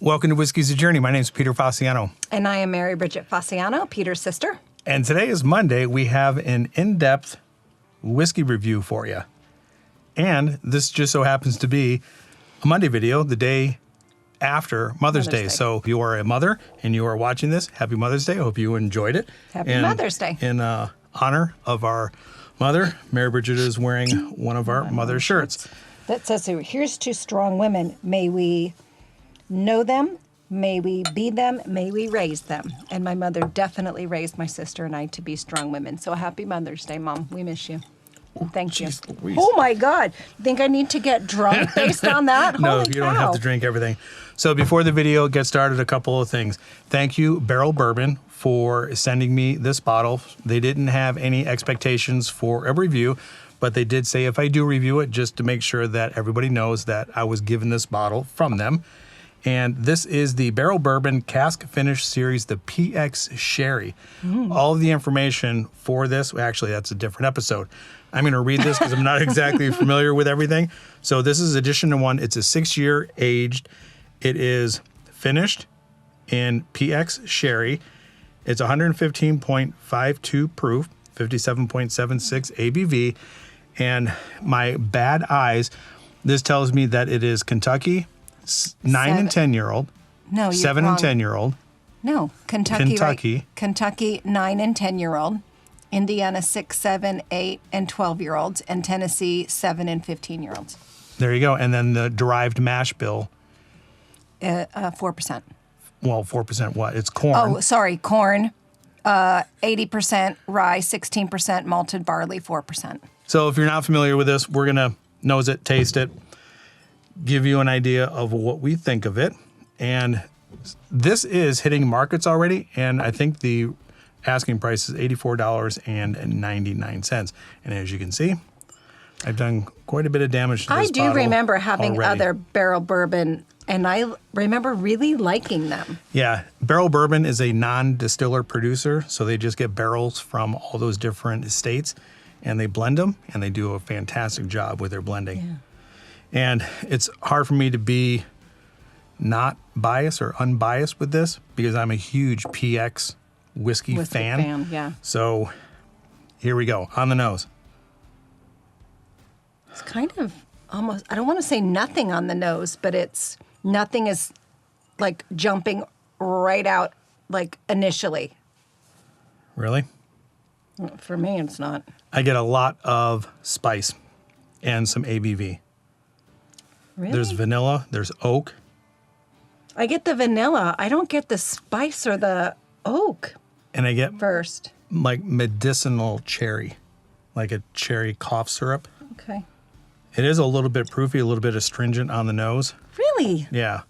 Welcome to Whiskey's a Journey. My name is Peter Fasciano. And I am Mary Bridget Fasciano, Peter's sister. And today is Monday. We have an in-depth whiskey review for you. And this just so happens to be a Monday video, the day after Mother's Day. So if you are a mother and you are watching this, happy Mother's Day. I hope you enjoyed it. Happy Mother's Day. In honor of our mother, Mary Bridget is wearing one of our mother's shirts. That says, here's to strong women. May we know them, may we be them, may we raise them. And my mother definitely raised my sister and I to be strong women. So happy Mother's Day, Mom. We miss you. Thank you. Louise. Oh my God. Think I need to get drunk based on that? No, Holy you cow. don't have to drink everything. So before the video gets started, a couple of things. Thank you, Barrell Bourbon, for sending me this bottle. They didn't have any expectations for a review, but they did say if I do review it, just to make sure that everybody knows that I was given this bottle from them. And this is the Barrell Bourbon Cask Finish Series, the PX Sherry. All of the information for this, actually, that's a different episode. I'm going to read this because I'm not exactly familiar with everything. So this is edition 1. It's a 6-year aged. It is finished in PX Sherry. It's 115.52 proof, 57.76 ABV. And my bad eyes, this tells me that it is Kentucky, 9 and 10-year-old. No, you're 7 wrong. and 10-year-old. No, Kentucky. Kentucky. Right. Kentucky, 9 and 10-year-old. Indiana, 6, 7, 8, and 12-year-olds. And Tennessee, 7 and 15-year-olds. There you go. And then the derived mash bill. 4%. Well, 4% what? It's corn. Oh, sorry, corn. 80% rye, 16% malted barley, 4%. So if you're not familiar with this, we're going to nose it, taste it, give you an idea of what we think of it. And this is hitting markets already, and I think the asking price is $84.99. And as you can see, I've done quite a bit of damage to this bottle. I do remember having already. other Barrell Bourbon, and I remember really liking them. Yeah, Barrell Bourbon is a non-distiller producer, so they just get barrels from all those different states, and they blend them, and they do a fantastic job with their blending. Yeah. And it's hard for me to be not biased or unbiased with this because I'm a huge PX whiskey fan. Yeah. So here we go, on the nose. It's kind of almost, I don't want to say nothing on the nose, but it's, nothing is like jumping right out like initially. Really? For me, it's not. I get a lot of spice and some ABV. Really? There's vanilla, there's oak. I get the vanilla. I don't get the spice or the oak And I get first. like medicinal cherry, like a cherry cough syrup. Okay. It is a little bit proofy, a little bit astringent on the nose. Really? Yeah.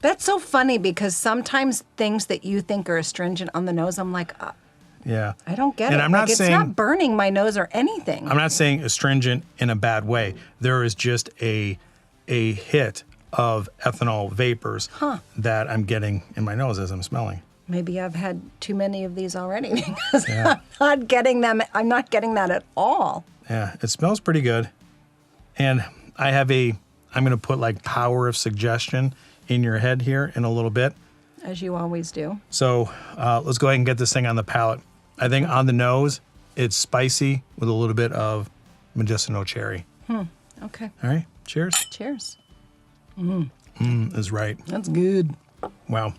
That's so funny because sometimes things that you think are astringent on the nose, I'm like, Yeah. I don't get And it. I'm not like, saying, it's not burning my nose or anything. I'm not saying astringent in a bad way. There is just a hit of ethanol vapors that I'm getting in my nose as I'm smelling. Maybe I've had too many of these already because I'm not getting them. I'm not getting that at all. Yeah, it smells pretty good. And I have I'm going to put like power of suggestion in your head here in a little bit. As you always do. So let's go ahead and get this thing on the palate. I think on the nose, it's spicy with a little bit of medicinal cherry. Okay. All right, cheers. Cheers. Is right. That's good. Wow.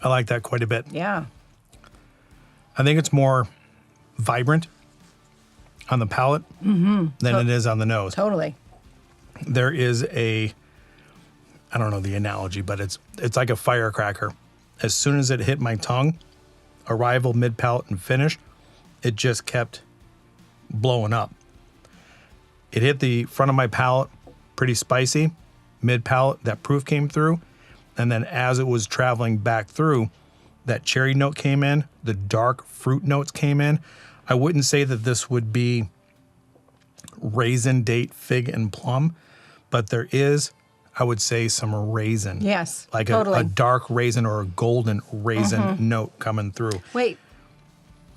I like that quite a bit. Yeah. I think it's more vibrant on the palate than it is on the nose. Totally. There is I don't know the analogy, but it's like a firecracker. As soon as it hit my tongue, arrival, mid-palate, and finish, it just kept blowing up. It hit the front of my palate pretty spicy. Mid-palate, that proof came through. And then as it was traveling back through, that cherry note came in. The dark fruit notes came in. I wouldn't say that this would be raisin, date, fig, and plum, but there is, I would say, some raisin. Yes, like totally. a dark raisin or a golden raisin note coming through. Wait,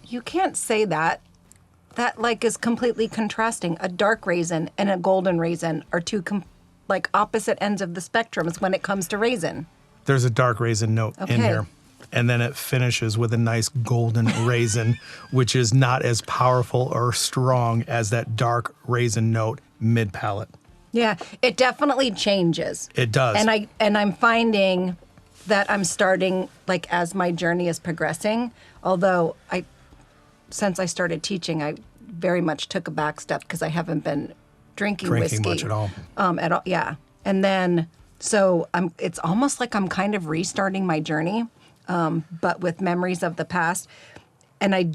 you can't say that. That like is completely contrasting. A dark raisin and a golden raisin are two like opposite ends of the spectrums when it comes to raisin. There's a dark raisin note in Okay. here. And then it finishes with a nice golden raisin, which is not as powerful or strong as that dark raisin note mid-palate. Yeah, it definitely changes. It does. And I'm finding that I'm starting, like, as my journey is progressing, although since I started teaching, I very much took a back step because I haven't been drinking whiskey much at all. At all, yeah. And then so it's almost like I'm kind of restarting my journey, but with memories of the past. And I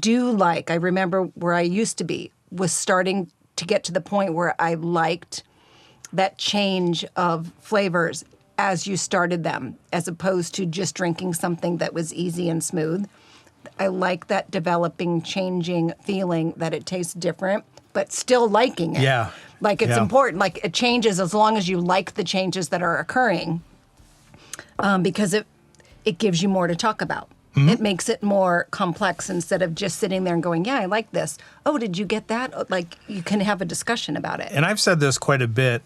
remember where I used to be was starting to get to the point where I liked that change of flavors as you started them, as opposed to just drinking something that was easy and smooth. I like that developing, changing feeling that it tastes different, but still liking it. Yeah. Like it's important. Like it changes as long as you like the changes that are occurring, because it gives you more to talk about. Mm-hmm. It makes it more complex instead of just sitting there and going, yeah, I like this. Oh, did you get that? Like you can have a discussion about it. And I've said this quite a bit.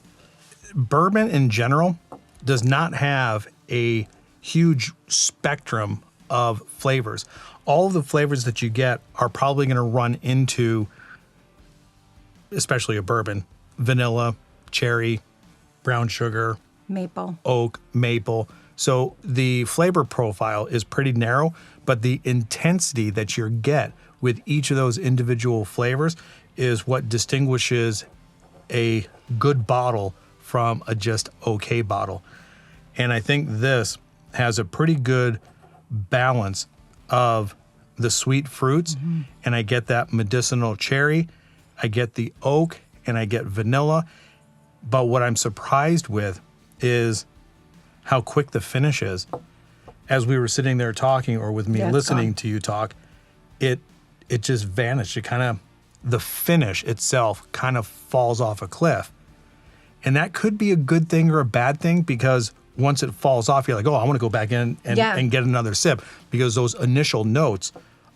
Bourbon in general does not have a huge spectrum of flavors. All of the flavors that you get are probably going to run into, especially a bourbon, vanilla, cherry, brown sugar, Maple. oak, maple. So the flavor profile is pretty narrow, but the intensity that you get with each of those individual flavors is what distinguishes a good bottle from a just okay bottle. And I think this has a pretty good balance of the sweet fruits, and I get that medicinal cherry, I get the oak, and I get vanilla. But what I'm surprised with is how quick the finish is. As we were sitting there talking, or with me Yeah, it's listening gone. to you talk, it just vanished. It kind of, the finish itself kind of falls off a cliff. And that could be a good thing or a bad thing, because once it falls off, you're like, oh, I want to go back in and get another sip, because those initial notes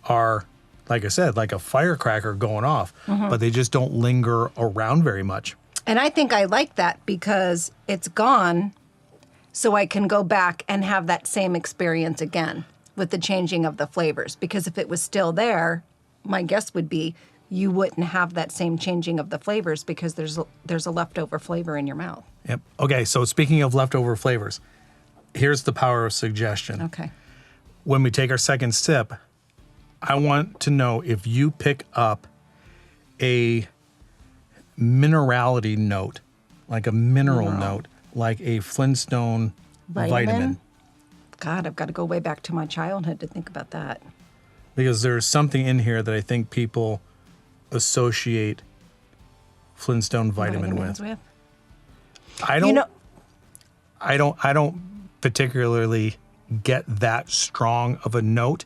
are, like I said, like a firecracker going off, but they just don't linger around very much. And I think I like that because it's gone, so I can go back and have that same experience again with the changing of the flavors. Because if it was still there, my guess would be you wouldn't have that same changing of the flavors because there's a leftover flavor in your mouth. Yep. Okay, so speaking of leftover flavors, here's the power of suggestion. Okay. When we take our second sip, I want to know if you pick up a minerality note, like a mineral note, like a Flintstone vitamin. God, I've got to go way back to my childhood to think about that. Because there's something in here that I think people associate Flintstone vitamin Vitamins with. I don't particularly get that strong of a note,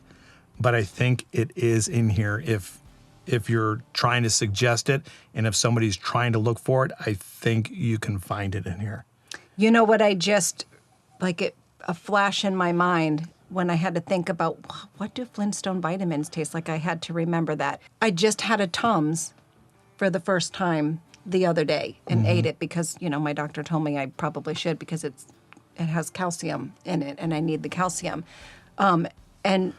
but I think it is in here if you're trying to suggest it, and if somebody's trying to look for it, I think you can find it in here. You know what, a flash in my mind when I had to think about what do Flintstone vitamins taste like, I had to remember that. I just had a Tums for the first time the other day and ate it because, my doctor told me I probably should because it has calcium in it and I need the calcium. And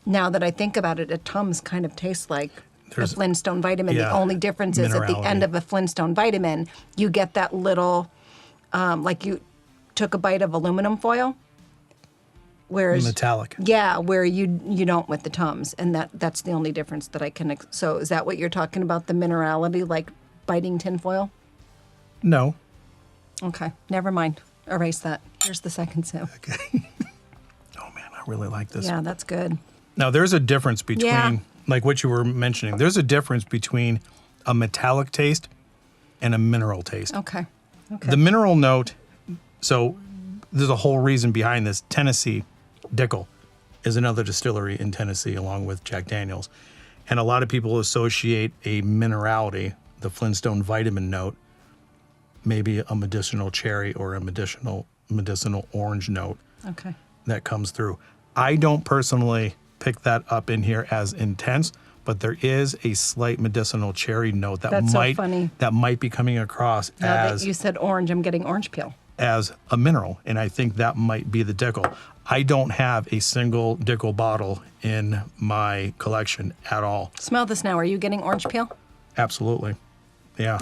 now that I think about it, a Tums kind of tastes like a Flintstone vitamin. Yeah, the only difference is at the end of a Flintstone vitamin, you get that little, like you took a bite of aluminum foil. Whereas, metallic. Yeah, where you don't with the Tums, and that's the only difference that I can. So is that what you're talking about? The minerality, like biting tinfoil? No. Okay, never mind. Erase that. Here's the second sip. Okay. Oh man, I really like this. Yeah, that's good. Now there's a difference between, Yeah. like what you were mentioning. There's a difference between a metallic taste and a mineral taste. Okay. The mineral note. So there's a whole reason behind this. Tennessee Dickel is another distillery in Tennessee, along with Jack Daniels. And a lot of people associate a minerality, the Flintstone vitamin note, maybe a medicinal cherry or a medicinal orange note that comes through. I don't personally pick that up in here as intense, but there is a slight medicinal cherry note that That's so funny. that might be coming across Now as that you said orange, I'm getting orange peel. as a mineral, and I think that might be the Dickel. I don't have a single Dickel bottle in my collection at all. Smell this now. Are you getting orange peel? Absolutely. Yeah.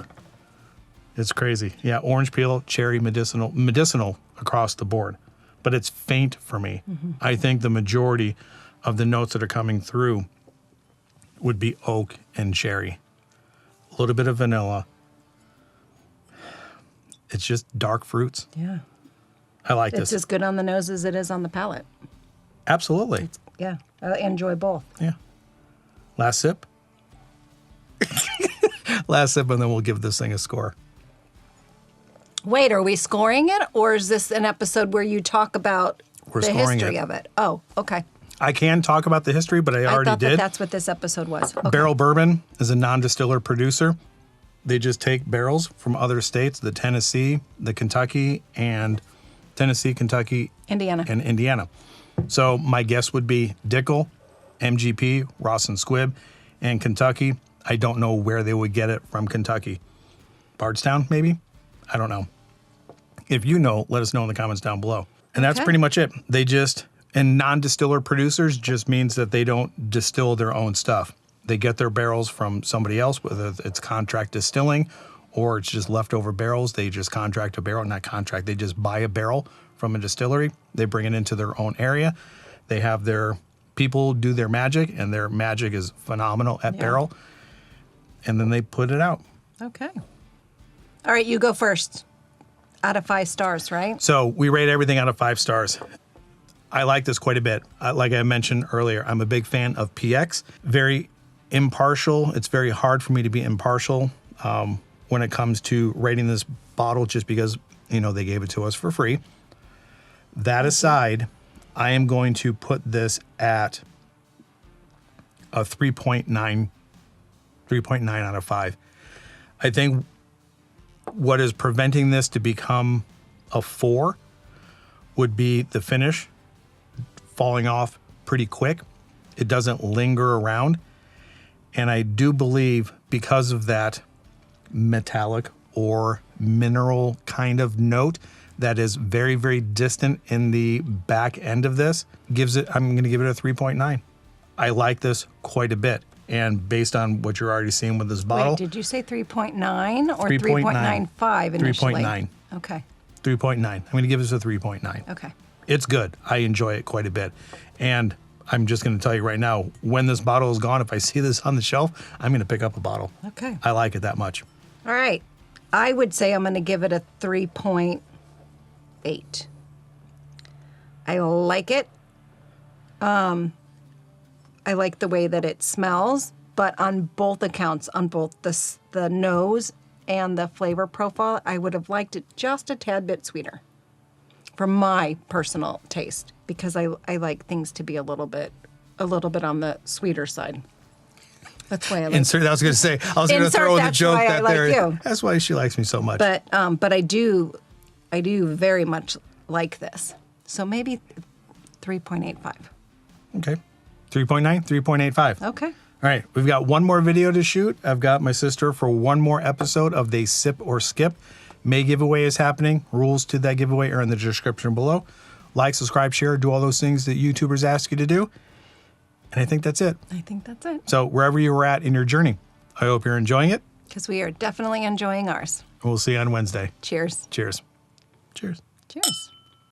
It's crazy. Yeah, orange peel, cherry, medicinal across the board. But it's faint for me. I think the majority of the notes that are coming through would be oak and cherry. A little bit of vanilla. It's just dark fruits. Yeah. I like It's this. as good on the nose as it is on the palate. Absolutely. Yeah. I enjoy both. Yeah. Last sip. Last sip, and then we'll give this thing a score. Wait, are we scoring it, or is this an episode where you talk about We're the scoring history it. of it? Oh, okay. I can talk about the history, but I already thought did. that's what this episode was. Okay. Barrell Bourbon is a non-distiller producer. They just take barrels from other states, the Tennessee, the Kentucky, and Tennessee, Kentucky, Indiana. and Indiana. So my guess would be Dickel, MGP, Ross and Squibb, and Kentucky. I don't know where they would get it from Kentucky. Bardstown, maybe? I don't know. If you know, let us know in the comments down below. And that's Okay. pretty much it. They just, and non-distiller producers just means that they don't distill their own stuff. They get their barrels from somebody else, whether it's contract distilling or it's just leftover barrels. They just contract a barrel, not contract, they just buy a barrel from a distillery. They bring it into their own area. They have their people do their magic, and their magic is phenomenal at barrel. And then they put it out. Okay. All right, you go first. Out of 5 stars, right? So we rate everything out of 5 stars. I like this quite a bit. Like I mentioned earlier, I'm a big fan of PX. Very impartial. It's very hard for me to be impartial when it comes to rating this bottle, just because, you know, they gave it to us for free. That aside, I am going to put this at a 3.9 out of 5. I think what is preventing this to become a 4 would be the finish falling off pretty quick. It doesn't linger around. And I do believe because of that metallic or mineral kind of note that is very, very distant in the back end of this, I'm going to give it a 3.9. I like this quite a bit. And based on what you're already seeing with this bottle. Wait, did you say 3.9 or 3.9. 3.95 initially? 3.9. Okay. 3.9. I'm going to give this a 3.9. Okay. It's good. I enjoy it quite a bit. And I'm just going to tell you right now, when this bottle is gone, if I see this on the shelf, I'm going to pick up a bottle. Okay. I like it that much. All right. I would say I'm going to give it a 3.8. I like it. I like the way that it smells, but on both accounts, on both the nose and the flavor profile, I would have liked it just a tad bit sweeter for my personal taste, because I like things to be a little bit on the sweeter side. That's why I like Insert. I was going to say. I was going to Insert, throw in the that's joke why I that like there. you. That's why she likes me so much. But I do very much like this. So maybe 3.85. Okay. 3.9, 3.85. Okay. All right. We've got one more video to shoot. I've got my sister for one more episode of They Sip or Skip. May giveaway is happening. Rules to that giveaway are in the description below. Like, subscribe, share, do all those things that YouTubers ask you to do. And I think that's it. I think that's it. So wherever you were at in your journey, I hope you're enjoying it. Because we are definitely enjoying ours. We'll see you on Wednesday. Cheers. Cheers. Cheers. Cheers.